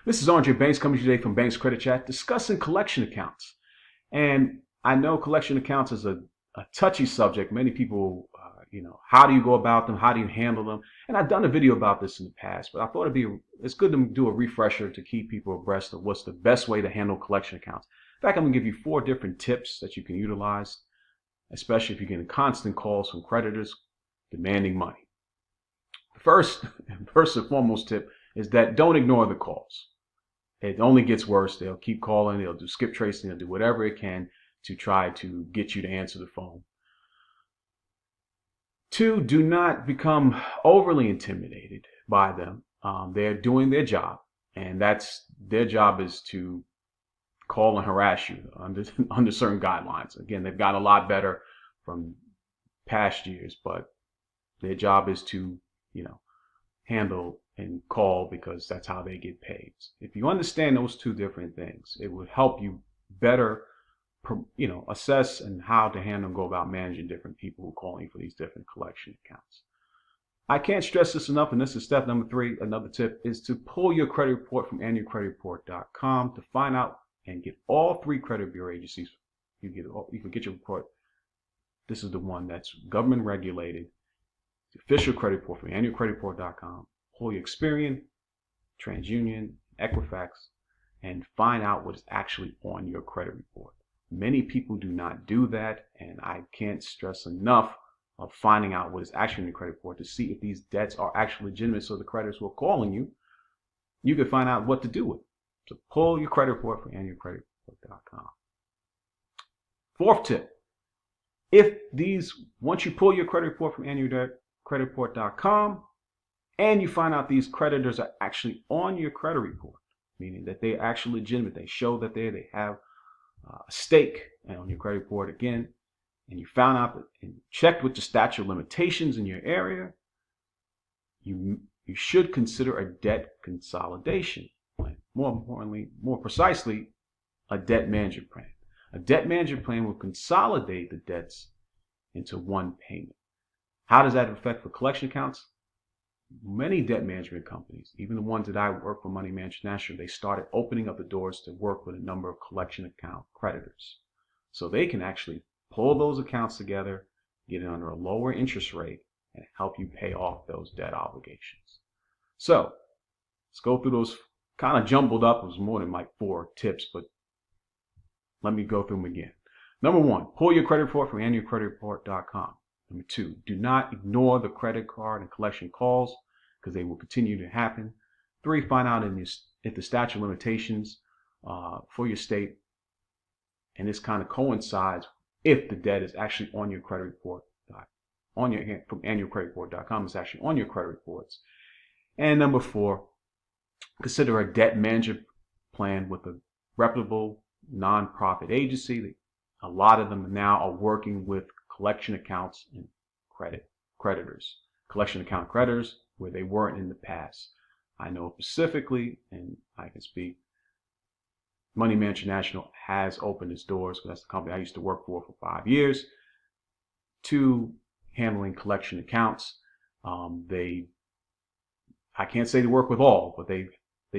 This is Andre Banks coming to you today from Banks Credit Chat discussing collection accounts. And I know collection accounts is a touchy subject. Many people, how do you go about them? How do you handle them? And I've done a video about this in the past, but I thought it's good to do a refresher to keep people abreast of what's the best way to handle collection accounts. In fact, I'm going to give you 4 different tips that you can utilize, especially if you're getting constant calls from creditors demanding money. The first and foremost tip is that don't ignore the calls. It only gets worse. They'll keep calling. They'll do skip tracing. They'll do whatever it can to try to get you to answer the phone. 2, do not become overly intimidated by them. They're doing their job, and their job is to call and harass you under certain guidelines. Again, they've got a lot better from past years, but their job is to, handle and call because that's how they get paid. If you understand those 2 different things, it would help you better, assess and how to handle and go about managing different people who call you for these different collection accounts. I can't stress this enough, and this is step number 3. Another tip is to pull your credit report from annualcreditreport.com to find out and get all 3 credit bureau agencies. You can get your report. This is the one that's government regulated. The official credit report from annualcreditreport.com. Pull your Experian, TransUnion, Equifax, and find out what is actually on your credit report. Many people do not do that, and I can't stress enough of finding out what is actually in your credit report to see if these debts are actually legitimate, so the creditors who are calling you, you can find out what to do with it. So pull your credit report from annualcreditreport.com. 4th tip, once you pull your credit report from annualcreditreport.com and you find out these creditors are actually on your credit report, meaning that they're actually legitimate, they show that they have a stake on your credit report again, and you found out and checked with the statute of limitations in your area, you should consider a debt consolidation plan. More importantly, more precisely, a debt management plan. A debt management plan will consolidate the debts into one payment. How does that affect for collection accounts? Many debt management companies, even the ones that I work for, Money Management National, they started opening up the doors to work with a number of collection account creditors. So they can actually pull those accounts together, get it under a lower interest rate, and help you pay off those debt obligations. So let's go through those. Kind of jumbled up. It was more than like 4 tips, but let me go through them again. Number 1, pull your credit report from annualcreditreport.com. Number 2, do not ignore the credit card and collection calls because they will continue to happen. 3, find out if the statute of limitations for your state, and this kind of coincides if the debt is actually on your credit report, from annualcreditreport.com, it's actually on your credit reports. And number 4, consider a debt management plan with a reputable nonprofit agency. A lot of them now are working with collection accounts and collection account creditors where they weren't in the past. I know specifically, and I can speak, Money Management National has opened its doors, because that's the company I used to work for 5 years, to handling collection accounts. I can't say they work with all, but they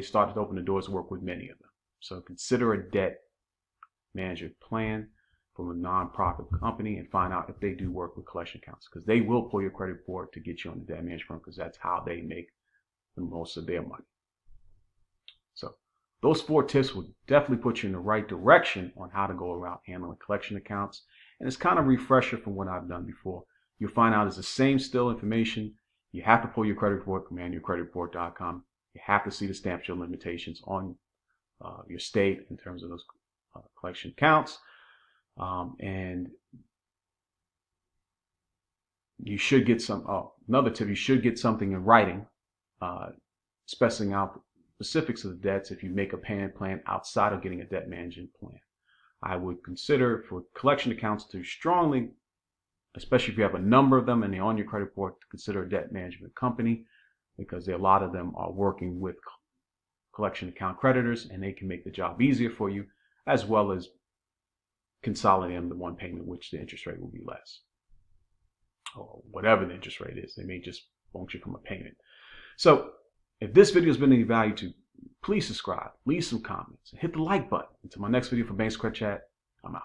started to open the doors to work with many of them. So consider a debt management plan from a nonprofit company and find out if they do work with collection accounts, because they will pull your credit report to get you on the debt management, because that's how they make the most of their money. So those 4 tips will definitely put you in the right direction on how to go around handling collection accounts. And it's kind of a refresher from what I've done before. You'll find out it's the same still information. You have to pull your credit report from annualcreditreport.com. You have to see the statute of limitations on your state in terms of those collection accounts. And you should get another tip, you should get something in writing, specifying out the specifics of the debts if you make a payment plan outside of getting a debt management plan. I would consider for collection accounts to strongly, especially if you have a number of them and they're on your credit report, to consider a debt management company, because a lot of them are working with collection account creditors and they can make the job easier for you, as well as consolidating them to one payment, which the interest rate will be less. Or whatever the interest rate is, they may just function from a payment. So if this video has been of any value to please subscribe, leave some comments, hit the like button. Until my next video for Banks Credit Chat, I'm out.